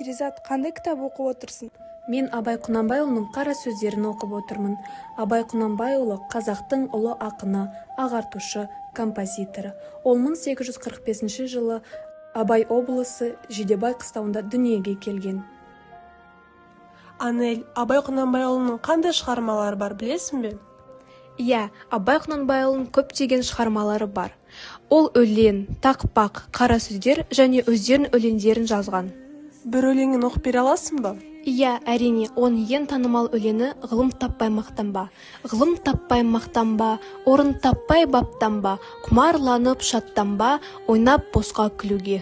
Перизат, қандай кітап оқып отырсың? Мен Абай Құнанбайұлының қара сөздерін оқып отырмын. Абай Құнанбайұлы қазақтың ұлы ақыны, ағартушы, композиторы. Ол 1845 жылы Абай облысы Жидебай қыстауында дүниеге келген. Анель, Абай Құнанбайұлының қандай шығармалары бар, білесің бе? Иә, Абай Құнанбайұлының көптеген шығармалары бар. Ол өлең, тақпақ, қара сөздер және өздерінің өлеңдерін жазған. Бір өлеңін оқып бере аласың ба? Иә, әрине, оның ең танымал өлеңі «Ғылым таппай мақтанба». Ғылым таппай мақтанба, орын таппай баптанба, құмарланып шаттанба, ойнап босқа күлуге.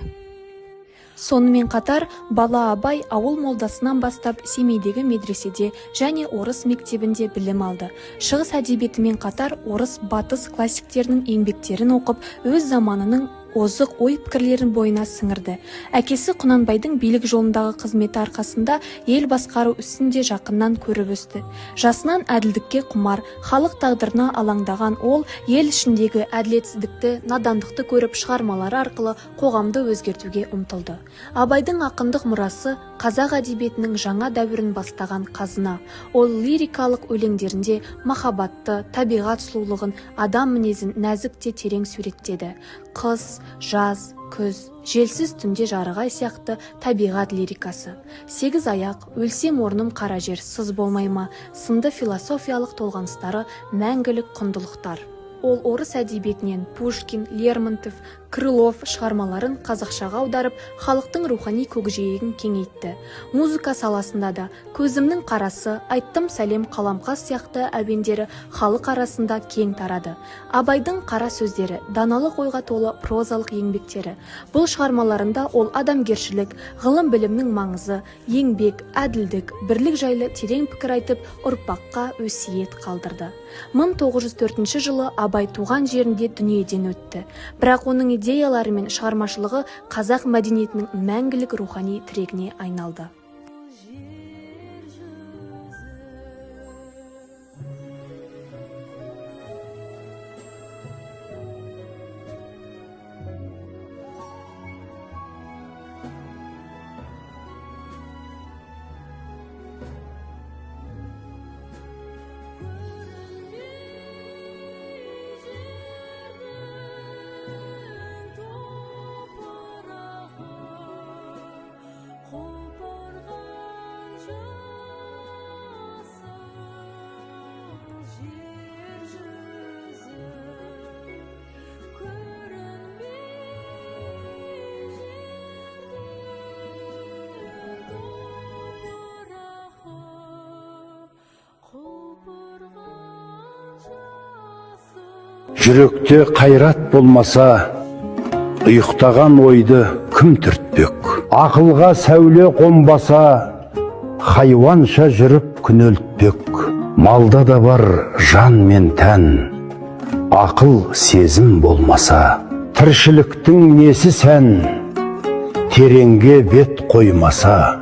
Сонымен қатар, бала Абай ауыл молдасынан бастап Семейдегі медреседе және орыс мектебінде білім алды. Шығыс әдебиетімен қатар орыс батыс классиктерінің еңбектерін оқып, өз заманының озық ой пікірлерін бойына сіңірді. Әкесі Құнанбайдың билік жолындағы қызметі арқасында ел басқару ісін де жақыннан көріп өсті. Жасынан әділдікке құмар, халық тағдырына алаңдаған ол ел ішіндегі әділетсіздікті, надандықты көріп шығармалары арқылы қоғамды өзгертуге ұмтылды. Абайдың ақындық мұрасы қазақ әдебиетінің жаңа дәуірін бастаған қазына. Ол лирикалық өлеңдерінде махаббатты, табиғат сұлулығын, адам мінезін нәзік те терең суреттеді. Қыс, жаз, күз, желсіз түнде жарығай сияқты табиғат лирикасы. Сегіз аяқ, өлсем орным қара жер, сыз болмай ма, сынды философиялық толғаныстары мәңгілік құндылықтар. Ол орыс әдебиетінен Пушкин, Лермонтов, Крылов шығармаларын қазақшаға аударып, халықтың рухани көкжиегін кеңейтті. Музыка саласында да «Көзімнің қарасы», «Айттым сәлем» қаламқас сияқты әуендері халық арасында кең тарады. Абайдың қара сөздері, даналық ойға толы прозалық еңбектері. Бұл шығармаларында ол адамгершілік, ғылым білімнің маңызы, еңбек, әділдік, бірлік жайлы терең пікір айтып, ұрпаққа өсиет қалдырды. 1904 жылы Абай туған жерінде дүниеден өтті. Бірақ оның идеялары мен шығармашылығы қазақ мәдениетінің мәңгілік рухани тірегіне айналды. Жүректе қайрат болмаса, ұйықтаған ойды кім түртпек? Ақылға сәуле қонбаса, хайуанша жүріп күнелтпек. Малда да бар жан мен тән, ақыл сезім болмаса, тіршіліктің несі сән, тереңге бет қоймаса.